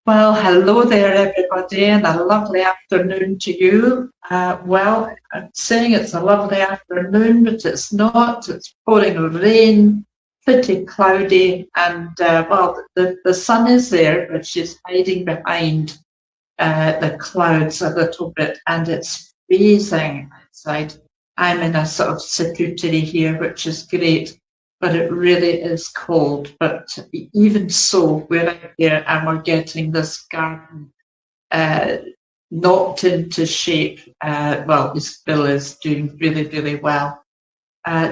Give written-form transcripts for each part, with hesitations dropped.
Well, hello there, everybody, and a lovely afternoon to you. I'm saying it's a lovely afternoon, but it's not. It's pouring rain, pretty cloudy, and the sun is there, but she's hiding behind the clouds a little bit, and it's freezing outside. I'm in a sort of situtery here, which is great, but it really is cold. But even so, we're out here and we're getting this garden uh, knocked into shape. This Bill is doing really, really well.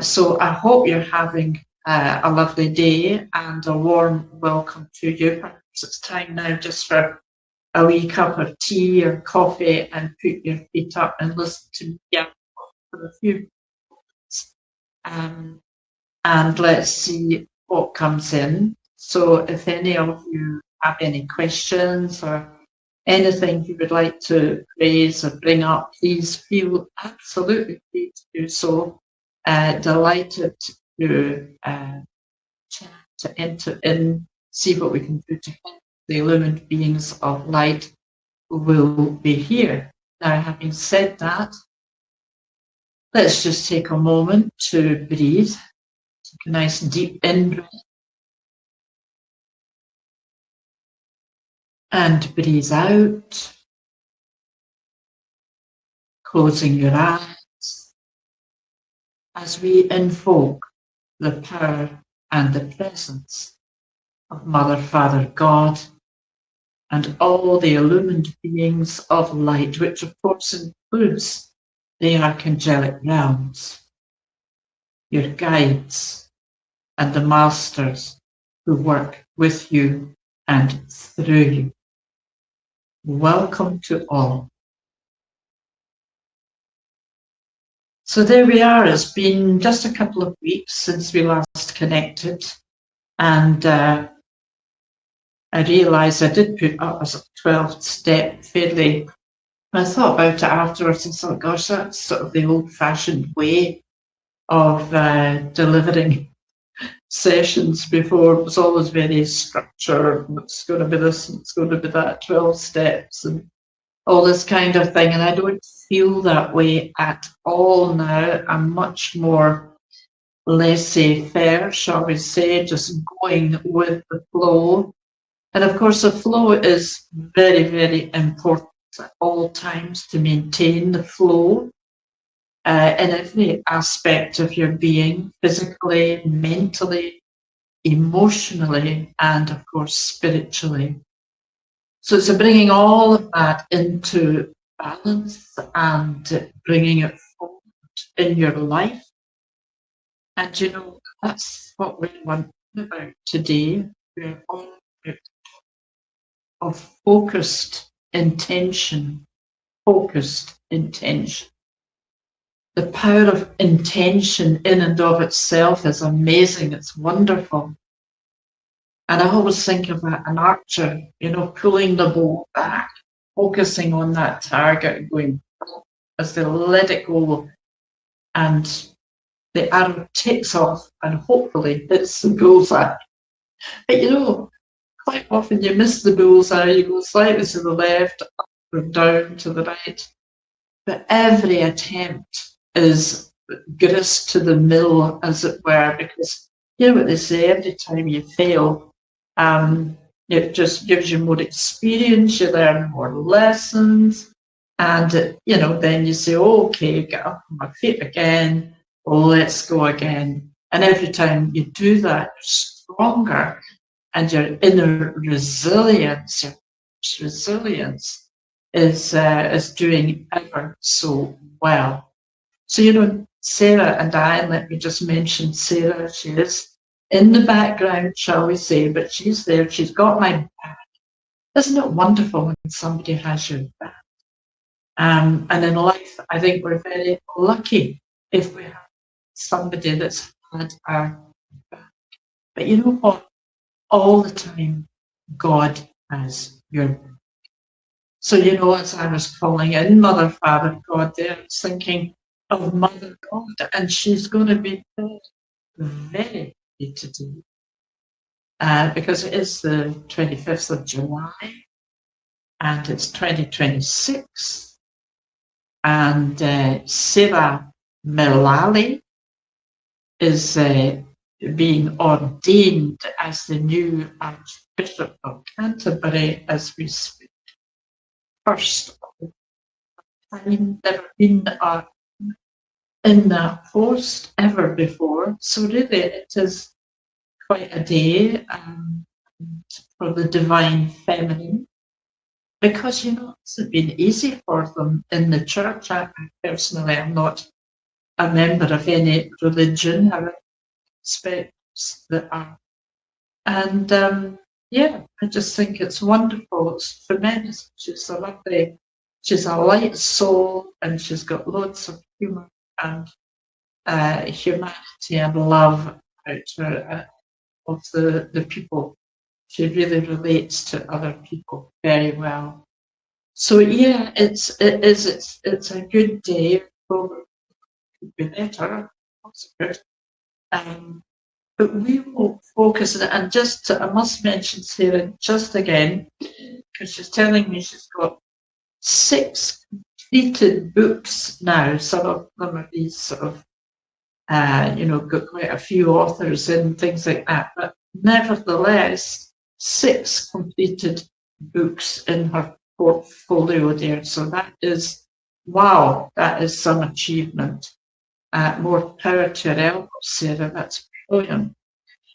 So I hope you're having a lovely day and a warm welcome to you. Perhaps it's time now just for a wee cup of tea or coffee and put your feet up and listen to me for a few minutes. And let's see what comes in. So if any of you have any questions or anything you would like to raise or bring up, please feel absolutely free to do so. Delighted to chat, to enter in, see what we can do to help the illumined beings of light will be here. Now, having said that, let's just take a moment to breathe. Take a nice deep in-breath and breathe out, closing your eyes as we invoke the power and the presence of Mother, Father, God, and all the illumined beings of light, which of course includes the archangelic realms, your guides, and the masters who work with you and through you. Welcome to all. So there we are. It's been just a couple of weeks since we last connected, and I realised I did put up a 12th step fairly. I thought about it afterwards and thought, gosh, that's sort of the old-fashioned way of delivering sessions before. It was always very structured. It's going to be this, and it's going to be that, 12 steps, and all this kind of thing. And I don't feel that way at all now. I'm much more laissez-faire, shall we say, just going with the flow. And of course, the flow is very, very important at all times to maintain the flow in every aspect of your being, physically, mentally, emotionally, and of course, spiritually. So it's bringing all of that into balance and bringing it forward in your life. And you know, that's what we want about today. We're all about of focused intention. The power of intention in and of itself is amazing. It's wonderful. And I always think of an archer, pulling the bow back, focusing on that target, going as they let it go, and the arrow takes off and hopefully hits the bullseye. But quite often you miss the bullseye, you go slightly to the left, up or down to the right. But every attempt is grist to the mill, as it were, because you know what they say, every time you fail, it just gives you more experience, you learn more lessons, and then you say, okay, get up on my feet again, let's go again. And every time you do that, you're stronger, and your inner resilience, is doing ever so well. So, Sarah and I, let me just mention Sarah, she is in the background, shall we say, but she's there, she's got my back. Isn't it wonderful when somebody has your back? And in life, I think we're very lucky if we have somebody that's had our back. But you know what? All the time, God has your back. So, as I was calling in Mother, Father, God there, I was thinking of Mother God, and she's going to be very, very happy today because it is the 25th of July, and it's 2026, and Sarah Mullally is being ordained as the new Archbishop of Canterbury as we speak. First time never been in that post ever before, so really it is quite a day for the Divine Feminine, because it hasn't been easy for them in the church. I personally am not a member of any religion, however aspects that are. And I just think it's wonderful. It's tremendous. She's a light soul, and she's got loads of humour and humanity and love out her, of the people. She really relates to other people very well. So yeah, it's a good day. Probably could be better. That's good. But we will focus on it, and I must mention Sarah just again, because she's telling me she's got 6 completed books now. Some of them are these sort of, got quite a few authors and things like that, but nevertheless, 6 completed books in her portfolio there. So that is, wow, that is some achievement. More power to your elbow, Sarah. That's brilliant.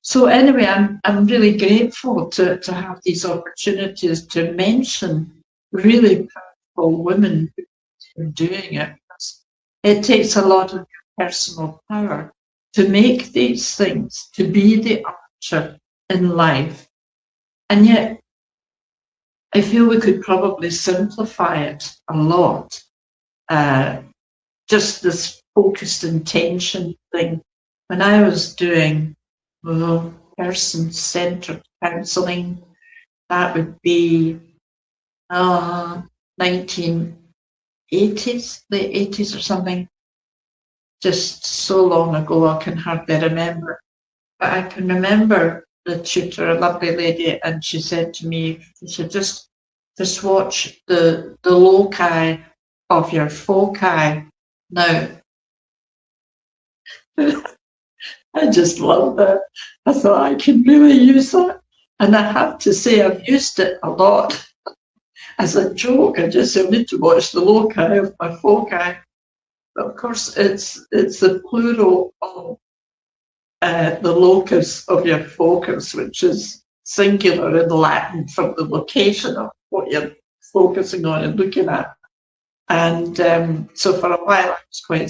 So anyway, I'm really grateful to have these opportunities to mention really powerful women who are doing it. It takes a lot of personal power to make these things, to be the archer in life. And yet, I feel we could probably simplify it a lot. Just this focused intention thing. When I was doing person-centered counselling, that would be 1980s, late 80s or something. Just so long ago, I can hardly remember. But I can remember the tutor, a lovely lady, and she said to me, she said, just watch the loci of your foci. Now, I just love that. I thought I can really use that. And I have to say, I've used it a lot as a joke. I just need to watch the loci of my foci. But of course, it's the plural of the locus of your focus, which is singular in Latin for the location of what you're focusing on and looking at. And so for a while, I was quite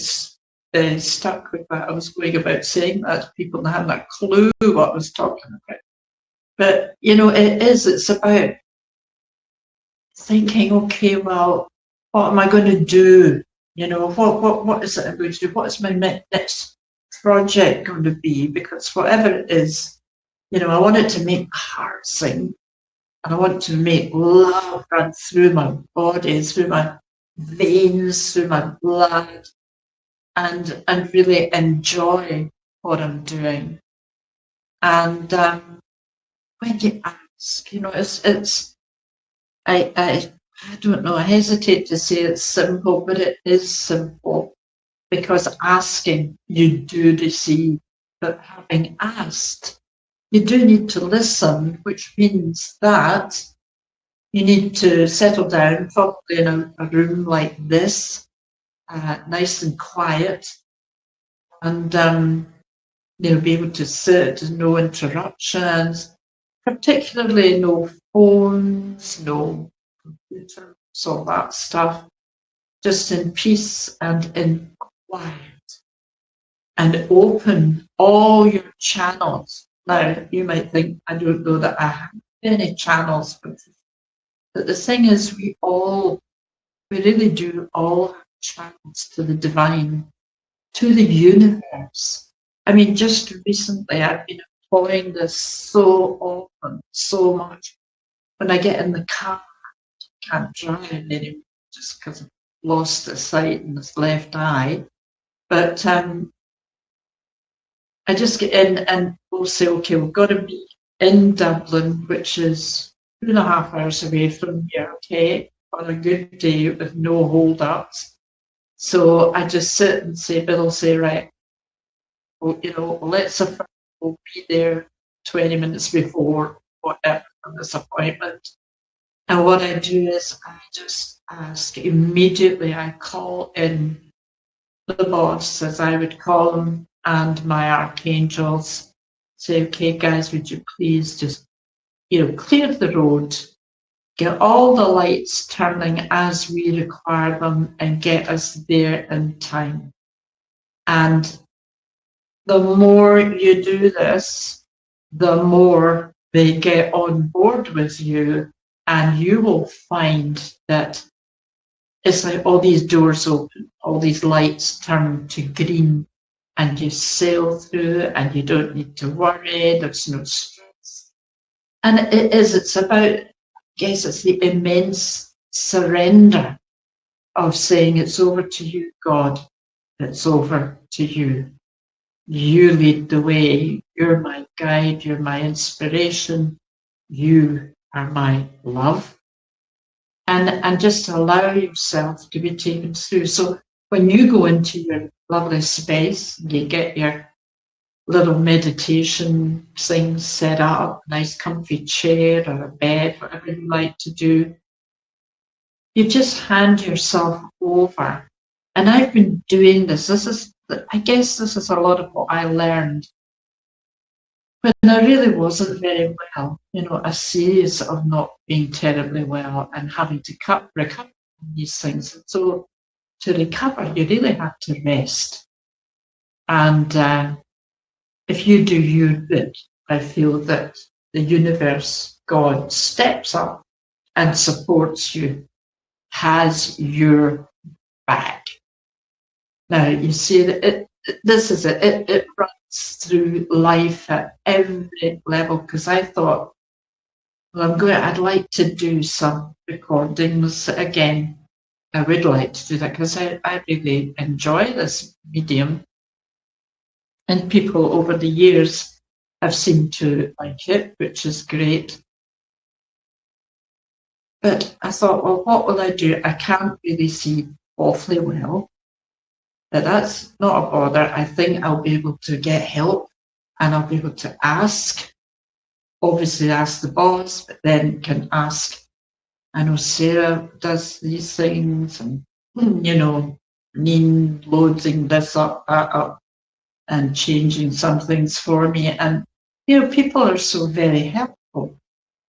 stuck with that. I was going about saying that to people and hadn't a clue what I was talking about. But, it's about thinking, okay, well, what am I going to do? What is it I'm going to do? What is my next project going to be? Because whatever it is, I want it to make my heart sing, and I want to make love run through my body, through my veins, through my blood, and really enjoy what I'm doing. And when you ask, I don't know, I hesitate to say it's simple, but it is simple, because asking, you do receive. But having asked, you do need to listen, which means that you need to settle down, probably in a room like this, nice and quiet, and be able to sit, no interruptions, particularly no phones, no computers, all that stuff, just in peace and in quiet, and open all your channels. Now, you might think, I don't know that I have any channels, but the thing is, we really do all have channels to the divine, to the universe. I mean, just recently, I've been employing this so often, so much. When I get in the car, I can't drive anymore just because I've lost the sight in this left eye. But I just get in and we'll say, okay, we've got to be in Dublin, which is 2.5 hours away from here, okay, on a good day with no hold-ups. So I just sit and say, Bill will say, right, well, let's we'll be there 20 minutes before whatever for this appointment. And what I do is I just ask immediately, I call in the boss, as I would call them, and my archangels, say, okay, guys, would you please just, clear the road, get all the lights turning as we require them, and get us there in time. And the more you do this, the more they get on board with you, and you will find that it's like all these doors open, all these lights turn to green, and you sail through, and you don't need to worry, there's no stress. And it's about, I guess it's the immense surrender of saying, it's over to you, God, it's over to you. You lead the way, you're my guide, you're my inspiration, you are my love. And just allow yourself to be taken through. So when you go into your lovely space, you get your little meditation things set up, nice comfy chair or a bed, whatever you like to do, you just hand yourself over. And I've been doing this. I guess this is a lot of what I learned when I really wasn't very well, a series of not being terribly well and having to recover from these things. And so to recover, you really have to rest. And if you do your bit, I feel that the universe, God, steps up and supports you, has your back. Now, you see that this is it. It runs through life at every level, because I thought, well, I'd like to do some recordings again. I would like to do that because I really enjoy this medium, and people over the years have seemed to like it, which is great. But I thought, well, what will I do? I can't really see awfully well. But that's not a bother. I think I'll be able to get help, and I'll be able to obviously ask the boss, but then can ask, I know Sarah does these things, and, Neen loading this up, that up, and changing some things for me. And, people are so very helpful,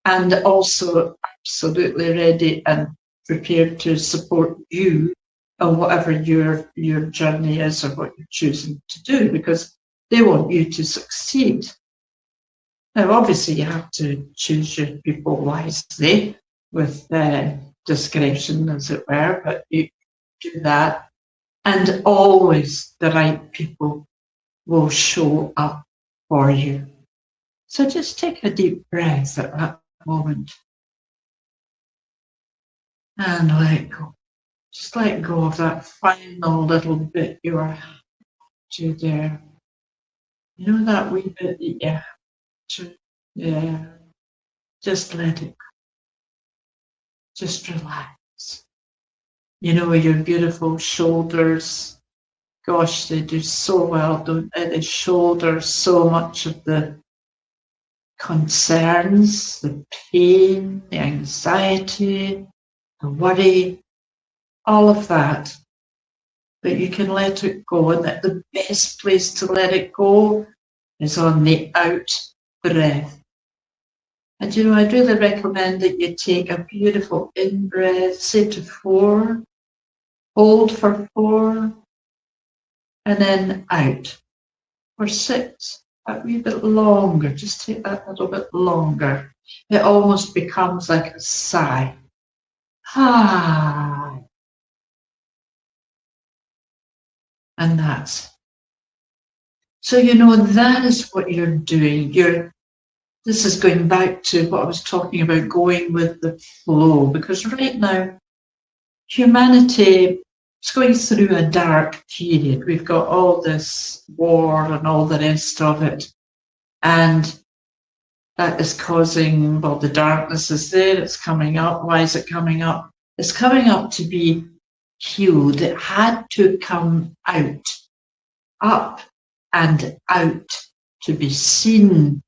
and also absolutely ready and prepared to support you on whatever your journey is or what you're choosing to do, because they want you to succeed. Now, obviously, you have to choose your people wisely with discretion, as it were, but you do that. And always the right people will show up for you. So just take a deep breath at that moment and let go. Just let go of that final little bit you are to there. That wee bit that you have to, yeah. Just let it go. Just relax. Your beautiful shoulders. Gosh, they do so well, don't they? They shoulder so much of the concerns, the pain, the anxiety, the worry, all of that. But you can let it go, and that the best place to let it go is on the out breath. And I'd really recommend that you take a beautiful in breath, say to 4, hold for 4, and then out for 6. A wee bit longer, just take that a little bit longer. It almost becomes like a sigh. Ah. And that's. So, that is what you're doing. This is going back to what I was talking about, going with the flow, because right now, humanity is going through a dark period. We've got all this war and all the rest of it. And that is causing, well, the darkness is there, it's coming up. Why is it coming up? It's coming up to be healed. It had to come out, up and out, to be seen,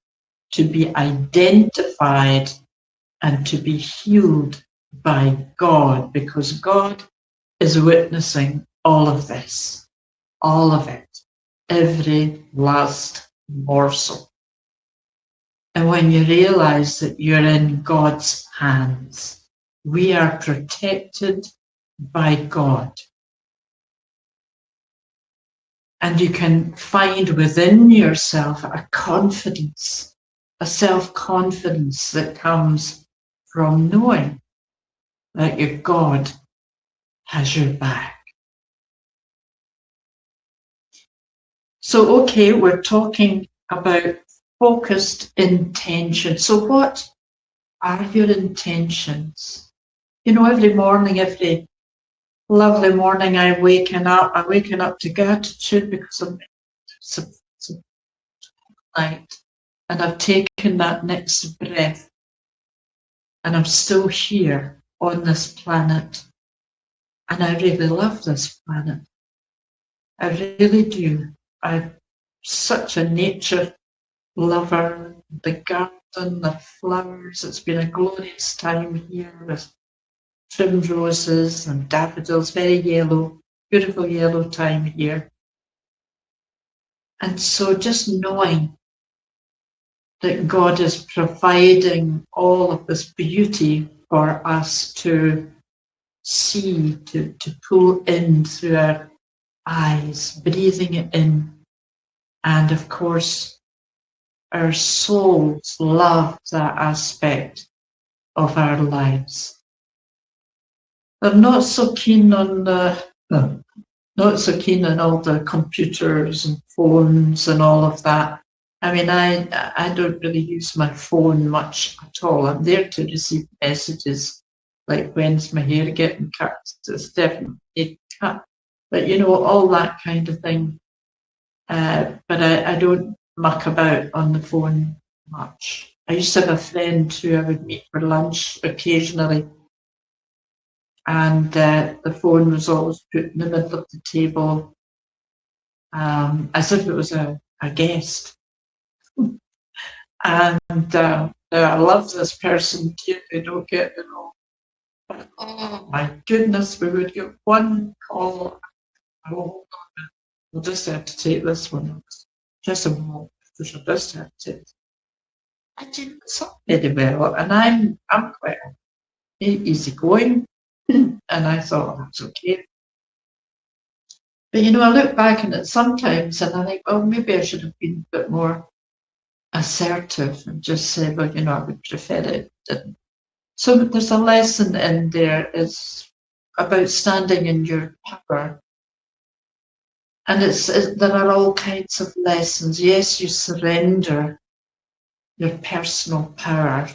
to be identified, and to be healed by God, because God is witnessing all of this, all of it, every last morsel. And when you realize that you're in God's hands, we are protected by God. And you can find within yourself a confidence, a self-confidence that comes from knowing that your God has your back. So, okay, we're talking about focused intention. So what are your intentions? You know, every morning, every lovely morning, I'm waking up to gratitude because I'm so night, and I've taken that next breath, and I'm still here on this planet, and I really love this planet. I really do. I'm such a nature lover. The garden, the flowers, it's been a glorious time here with trimmed roses and daffodils, very yellow, beautiful yellow time here. And so just knowing that God is providing all of this beauty for us to see, to pull in through our eyes, breathing it in. And of course, our souls love that aspect of our lives. They're not so keen on not so keen on all the computers and phones and all of that. I mean, I don't really use my phone much at all. I'm there to receive messages, like when's my hair getting cut? It's definitely cut. But you know, all that kind of thing. But I don't muck about on the phone much. I used to have a friend who I would meet for lunch occasionally, and the phone was always put in the middle of the table, as if it was a guest. And I love this person, they don't get it all. But oh my goodness, we would get one call. Oh, we'll just have to take this one. Just a moment, because we'll just have to take it. I didn't talk very well, and I'm quite easygoing, and I thought that's okay. But you know, I look back on it sometimes and I think, well, maybe I should have been a bit more assertive and just say, well, you know, I would prefer it. So there's a lesson in there. It's about standing in your power. And there are all kinds of lessons. Yes, you surrender your personal power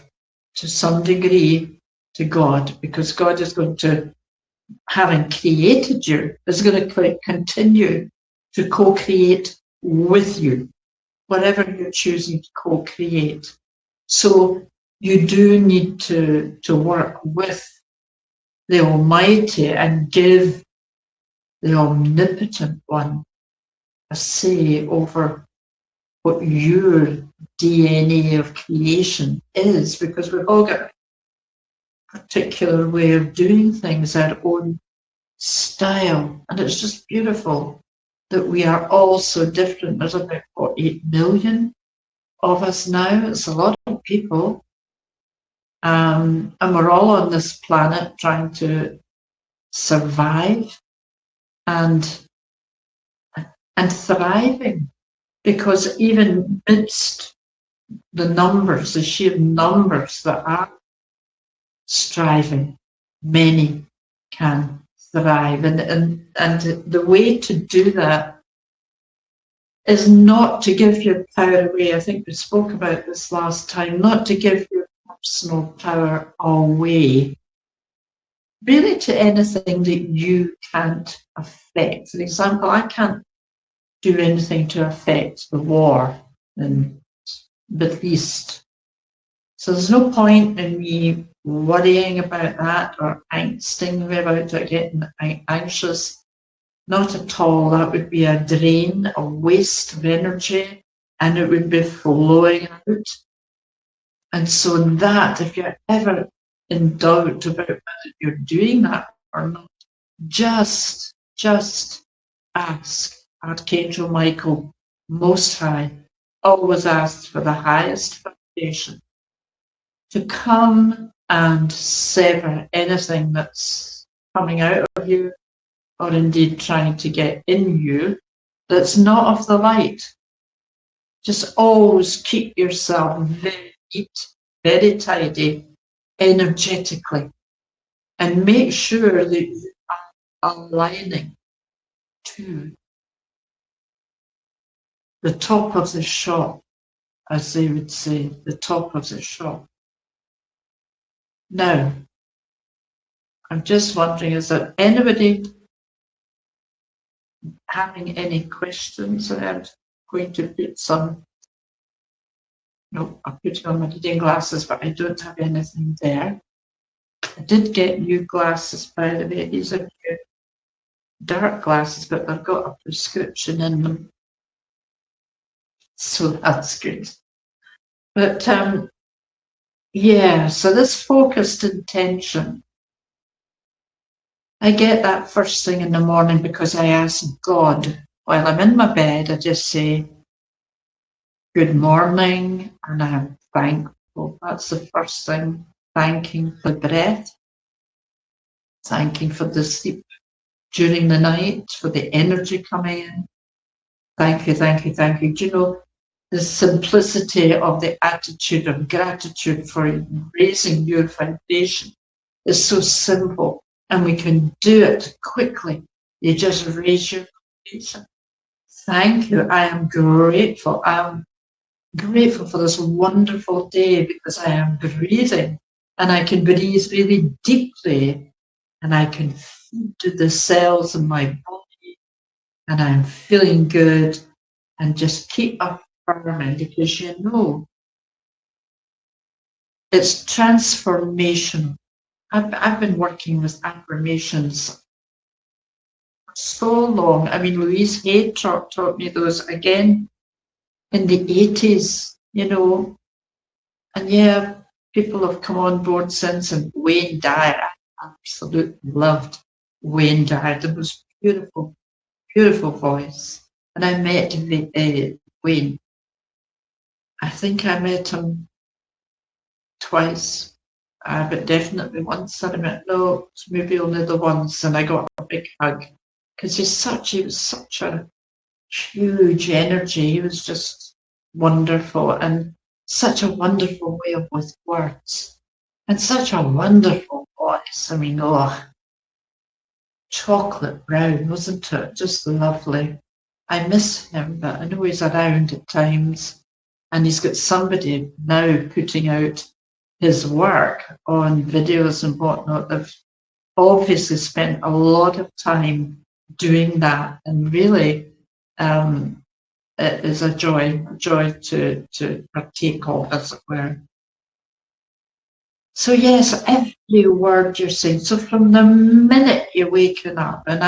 to some degree to God, because God is going to, having created you, is going to continue to co-create with you, whatever you're choosing to co-create. So you do need to work with the Almighty and give the Omnipotent One a say over what your DNA of creation is, because we've all got a particular way of doing things, our own style, and it's just beautiful that we are all so different. There's about 8 million of us now. It's a lot of people, and we're all on this planet trying to survive and thriving, because even amidst the numbers, the sheer numbers that are striving, many can thrive, and the way to do that is not to give your power away. I think we spoke about this last time, not to give your personal power away, really, to anything that you can't affect. For example, I can't do anything to affect the war in the Middle East. So there's no point in me worrying about that or angsting about it, getting anxious. Not at all. That would be a drain, a waste of energy, and it would be flowing out. And so that, if you're ever in doubt about whether you're doing that or not, just ask Archangel Michael, Most High, always ask for the highest foundation to come and sever anything that's coming out of you or indeed trying to get in you that's not of the light. Just always keep yourself very neat, very tidy, energetically, and make sure that you are aligning to the top of the shop, as they would say, the top of the shop. Now, I'm just wondering, is there anybody having any questions? I'm going to put some, no, I'm putting on my reading glasses, but I don't have anything there. I did get new glasses, by the way. These are new dark glasses, but they've got a prescription in them. So that's good. But yeah, so this focused intention, I get that first thing in the morning because I ask God, while I'm in my bed, I just say, good morning, and I'm thankful. That's the first thing. Thanking for breath, thanking for the sleep during the night, for the energy coming in. Thank you, thank you, thank you. Do you know, the simplicity of the attitude of gratitude for raising your vibration is so simple, and we can do it quickly. You just raise your vibration. Thank you. I am grateful. I'm grateful for this wonderful day because I am breathing, and I can breathe really deeply, and I can feed the cells in my body, and I'm feeling good, and just keep affirming, because you know it's transformation. I've been working with affirmations for so long. I mean, Louise Hay taught me those again in the 80s, you know. And yeah, people have come on board since, and Wayne Dyer, I absolutely loved Wayne Dyer. The most beautiful, beautiful voice. And I met Wayne. I think I met him twice, but definitely once. And I met, no, it's maybe only the once, and I got a big hug because he was such a huge energy. He was just wonderful, and such a wonderful way of with words, and such a wonderful voice. I mean, oh, chocolate brown, wasn't it? Just lovely. I miss him, but I know he's around at times, and he's got somebody now putting out his work on videos and whatnot. They've obviously spent a lot of time doing that, and really it is a joy to partake of, as it were. So yes, every word you're saying. So from the minute you're waking up, and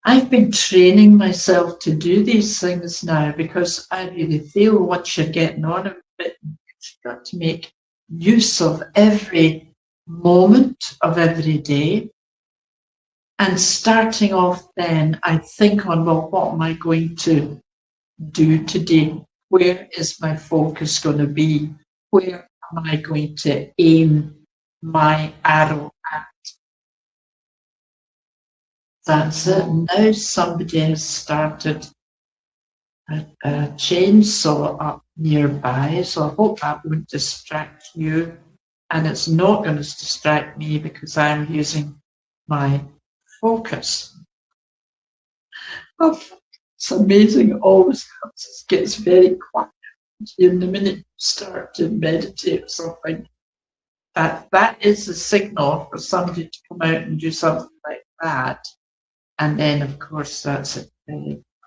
I've been training myself to do these things now, because I really feel once you're getting on a bit, you've got to make use of every moment of every day. And starting off then, I think on, well, what am I going to do today? Where is my focus going to be? Where am I going to aim my arrow at? That's it. Now somebody has started a chainsaw up nearby, so I hope that won't distract you. And it's not going to distract me because I'm using my focus. Oh, it's amazing. It always gets very quiet. In the minute you start to meditate or something, that is a signal for somebody to come out and do something like that. And then, of course, that's a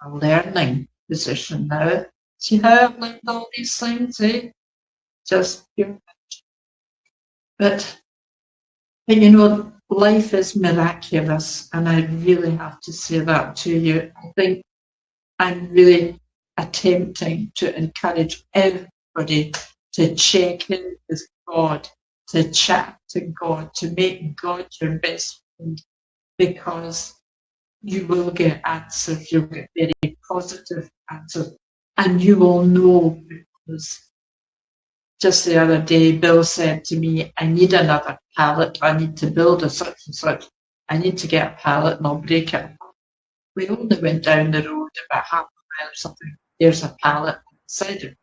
learning position now. See how I've learned all these things, eh? just pure. But you know, life is miraculous, and I really have to say that to you. I think I'm really attempting to encourage everybody to check in with God, to chat to God, to make God your best friend, because you will get answers, you'll get very positive answers, and you will know. Because just the other day, Bill said to me, I need another pallet, I need to build a such and such, I need to get a pallet and I'll break it. We only went down the road about half a mile or something. There's a pallet inside it,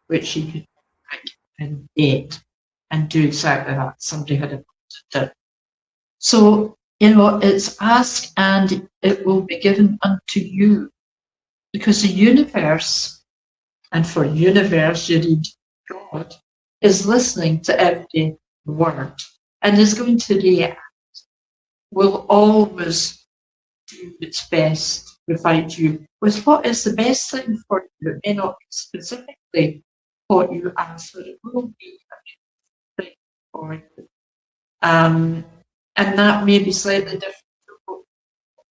which you could pick and get and do exactly that. Somebody had wanted it. So, you know, it's ask and it will be given unto you. Because the universe, and for universe you need God, is listening to every word and is going to react. Will always do its best to provide you with what is the best thing for you. It may not be specifically what you ask, but it will be a thing for you. And that may be slightly different from what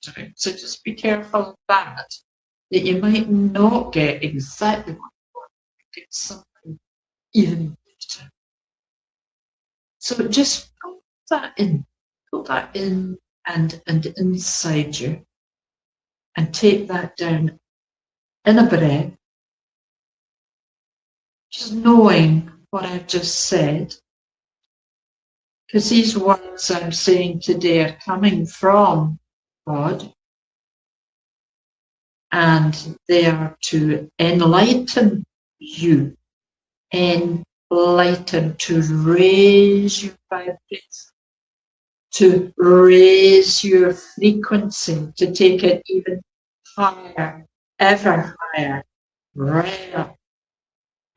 you're doing. So just be careful of that you might not get exactly what you want, get something even better. So just pull that in and inside you, and take that down in a breath, just knowing what I've just said, because these words I'm saying today are coming from God, and they are to enlighten you, enlighten, to raise your vibration, to raise your frequency, to take it even higher, ever higher, right up,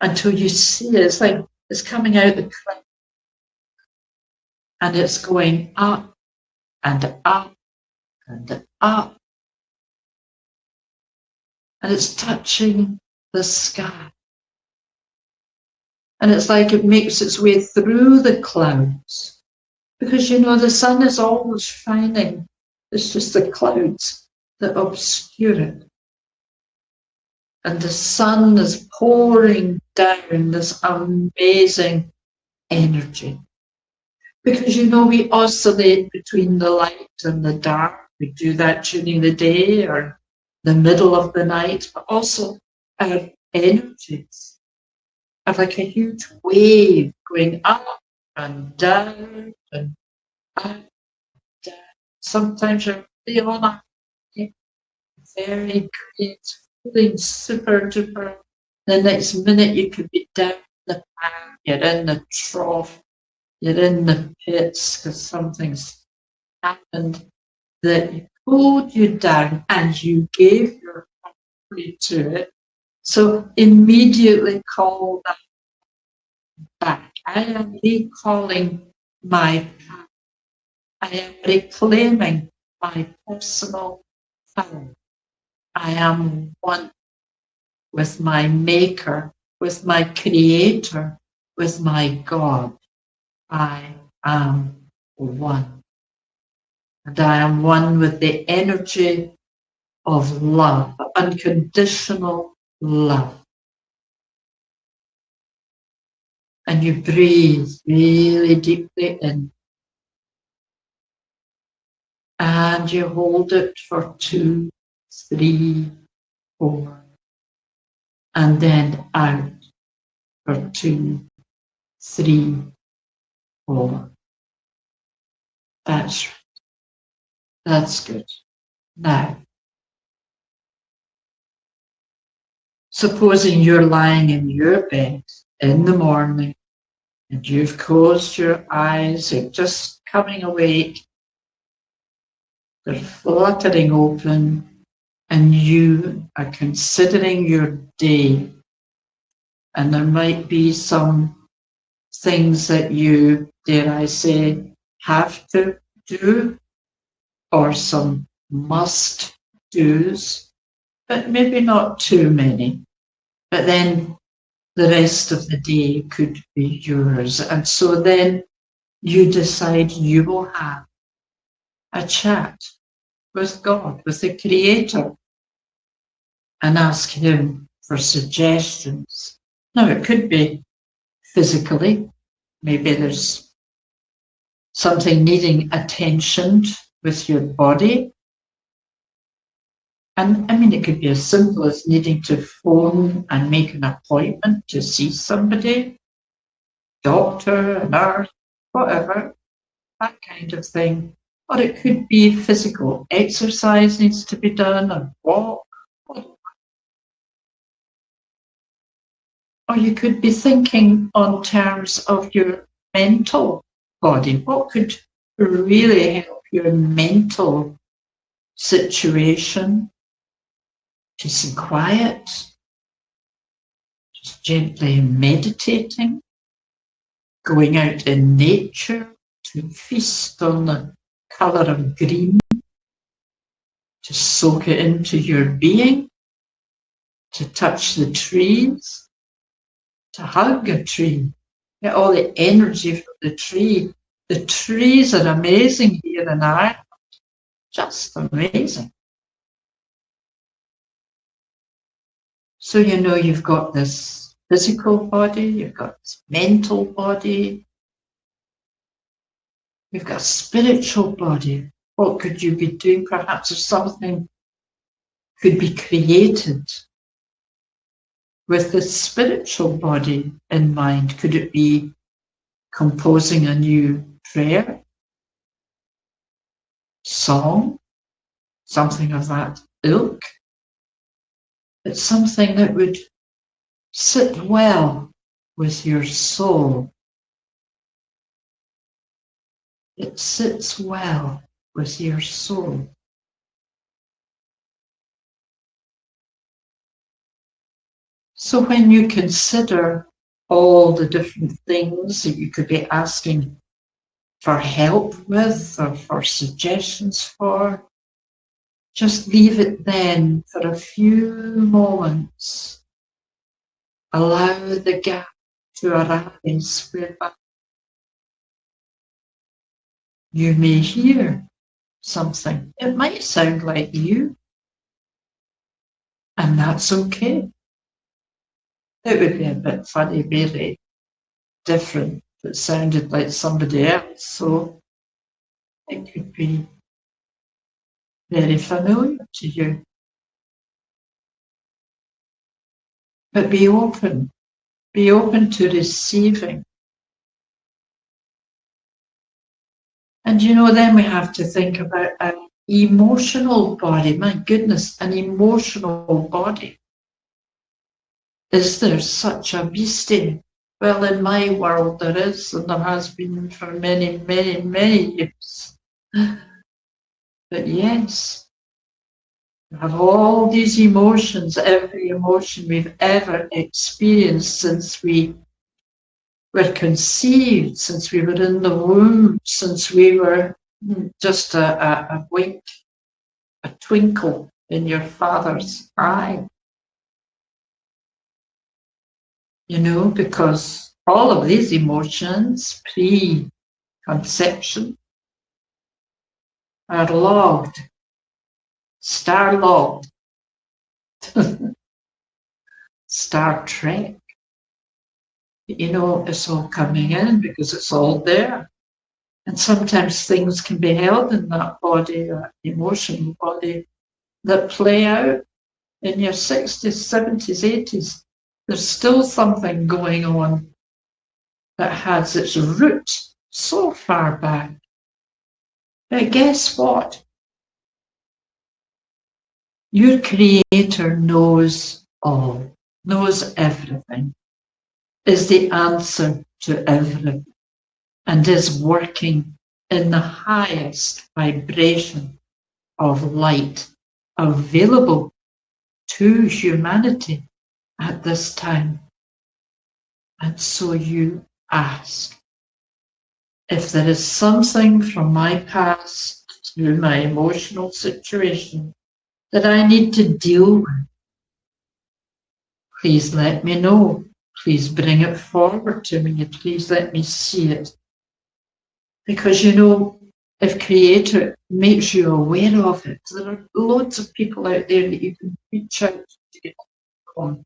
until you see it. It's like it's coming out the cloud, and it's going up and up and up, and it's touching the sky. And it's like it makes its way through the clouds, because you know the sun is always shining. It's just the clouds that obscure it. And the sun is pouring down this amazing energy. Because you know we oscillate between the light and the dark. We do that during the day or the middle of the night, but also our energies are like a huge wave going up and down and up and down. Sometimes you're really on a very great, feeling super duper. The next minute you could be down the pan, you're in the trough, you're in the pits because something's happened that pulled you down and you gave your body to it. So immediately call that back. I am recalling my power. I am reclaiming my personal power. I am one with my maker, with my creator, with my God. I am one. And I am one with the energy of love, unconditional love. And you breathe really deeply in. And you hold it for 2, 3, 4. And then out for 2, 3, 4. That's good. Now, supposing you're lying in your bed in the morning and you've closed your eyes, you're just coming awake, they're fluttering open, and you are considering your day. And there might be some things that you, dare I say, have to do, or some must do's, but maybe not too many. But then the rest of the day could be yours. And so then you decide you will have a chat with God, with the Creator, and ask Him for suggestions. Now, it could be physically. Maybe there's something needing attention with your body. And I mean, it could be as simple as needing to phone and make an appointment to see somebody, doctor, a nurse, whatever, that kind of thing. Or it could be physical exercise needs to be done, a walk. Or you could be thinking on terms of your mental body. What could really help your mental situation? Peace and quiet, just gently meditating, going out in nature to feast on the colour of green, to soak it into your being, to touch the trees, to hug a tree, get all the energy from the tree. The trees are amazing here in Ireland, just amazing. So you know you've got this physical body, you've got this mental body, you've got a spiritual body. What could you be doing? Perhaps if something could be created with the spiritual body in mind. Could it be composing a new prayer, song, something of that ilk? It's something that would sit well with your soul. It sits well with your soul. So when you consider all the different things that you could be asking for help with or for suggestions for, just leave it then for a few moments. Allow the gap to arise whereby you may hear something. It might sound like you, and that's okay. It would be a bit funny, really different if it sounded like somebody else, so it could be very familiar to you. But be open to receiving. And you know, then we have to think about an emotional body. My goodness, an emotional body. Is there such a beastie? Well, in my world there is, and there has been for many, many, many years. But yes, we have all these emotions, every emotion we've ever experienced since we were conceived, since we were in the womb, since we were just a wink, a twinkle in your father's eye. You know, because all of these emotions, pre-conception, are logged, star logged. Star Trek. You know, it's all coming in because it's all there. And sometimes things can be held in that body, that emotional body, that play out in your 60s, 70s, 80s. There's still something going on that has its root so far back. But guess what? Your Creator knows all, knows everything, is the answer to everything, and is working in the highest vibration of light available to humanity at this time. And so you ask, if there is something from my past through my emotional situation that I need to deal with, please let me know. Please bring it forward to me. Please let me see it. Because, you know, if Creator makes you aware of it, there are loads of people out there that you can reach out to get on.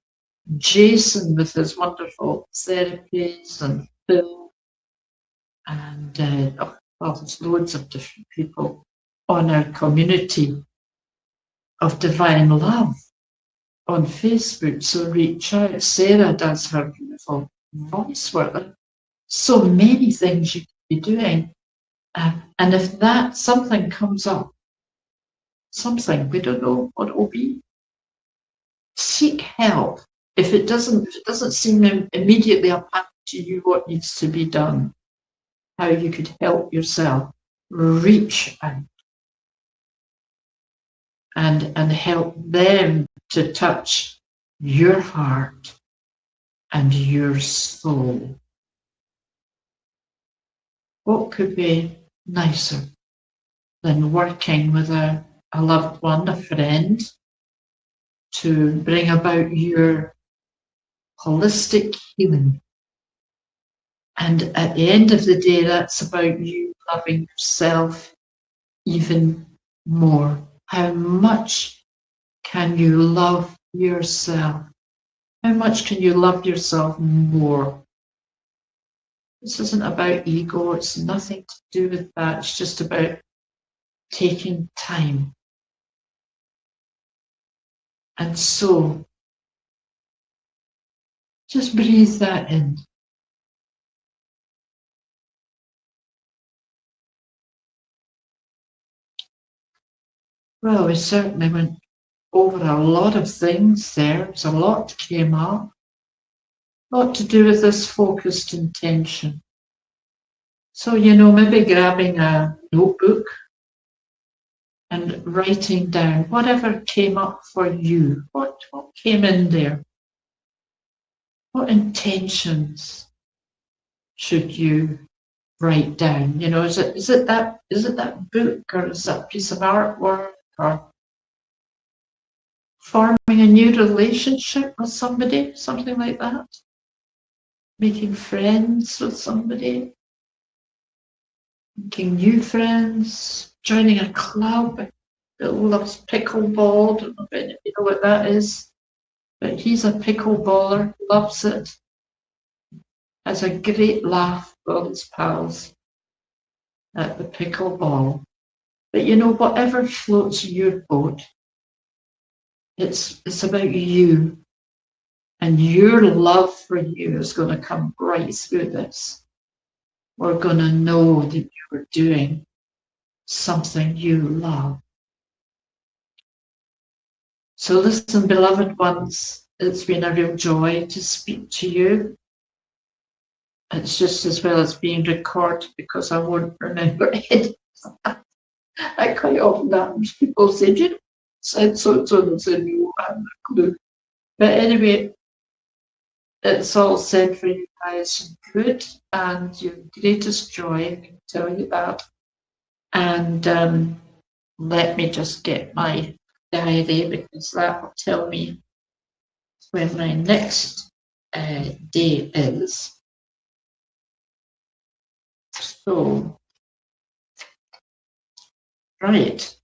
Jason with his wonderful therapies, and Phil, and there's loads of different people on our community of Divine Love on Facebook. So reach out. Sarah does her beautiful voice work. There are so many things you can be doing. And if that something comes up, something, we don't know what it will be, seek help. If it doesn't seem immediately apparent to you what needs to be done, how you could help yourself, reach out and help them to touch your heart and your soul. What could be nicer than working with a loved one, a friend, to bring about your holistic healing? And at the end of the day, that's about you loving yourself even more. How much can you love yourself? How much can you love yourself more? This isn't about ego. It's nothing to do with that. It's just about taking time. And so, just breathe that in. Well, we certainly went over a lot of things there. There's a lot came up. A lot to do with this focused intention. So, you know, maybe grabbing a notebook and writing down whatever came up for you. What came in there? What intentions should you write down? You know, is it that book, or is that a piece of artwork, or forming a new relationship with somebody, something like that? Making friends with somebody, making new friends, joining a club. Bill loves pickleball. Don't know if you know what that is, but he's a pickleballer, loves it. Has a great laugh with all his pals at the pickleball. But you know, whatever floats your boat, it's about you. And your love for you is going to come right through this. We're going to know that you're doing something you love. So listen, beloved ones, it's been a real joy to speak to you. It's just as well as being recorded, because I won't remember it. I quite often ask people say, "Do you know, said so and so," and say, "No, I have no clue." But anyway, it's all said for you guys good and your greatest joy, I can tell you that. And let me just get my diary, because that will tell me when my next day is. So, right.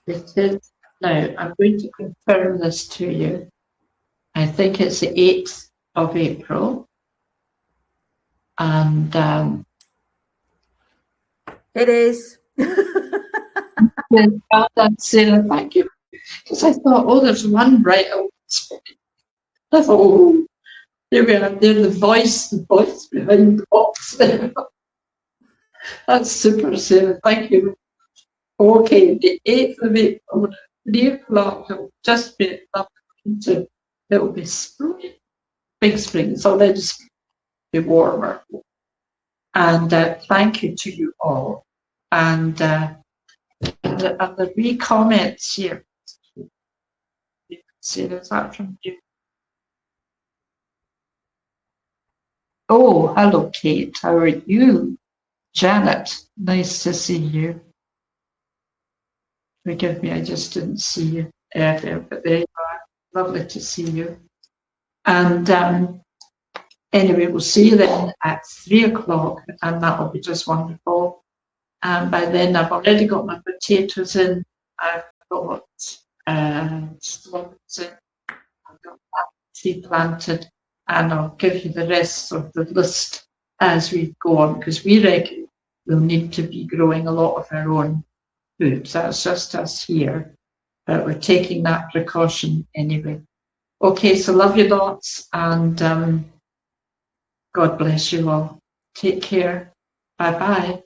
It is, now I'm going to confirm this to you. I think it's the 8th of April. And it is. Sarah, thank you. Because I thought, oh, there's one right. I thought, oh, there we are, there, the voice behind the box there. That's super, Sarah. Thank you. Okay, the 8th of April, 3 o'clock, it'll just be up to, it'll be spring, big spring. It's already be warmer. And thank you to you all. And the wee comments here. You can see there's that from you. Oh, hello, Kate. How are you? Janet, nice to see you. Forgive me, I just didn't see you earlier, but there you are. Lovely to see you. And anyway, we'll see you then at 3 o'clock, and that'll be just wonderful. And by then, I've already got my potatoes in. I've got slots in. I've got seed planted, and I'll give you the rest of the list as we go on, because we reckon we'll need to be growing a lot of our own food. That's just us here, but we're taking that precaution anyway. Okay, so love you lots, and God bless you all. Take care. Bye-bye.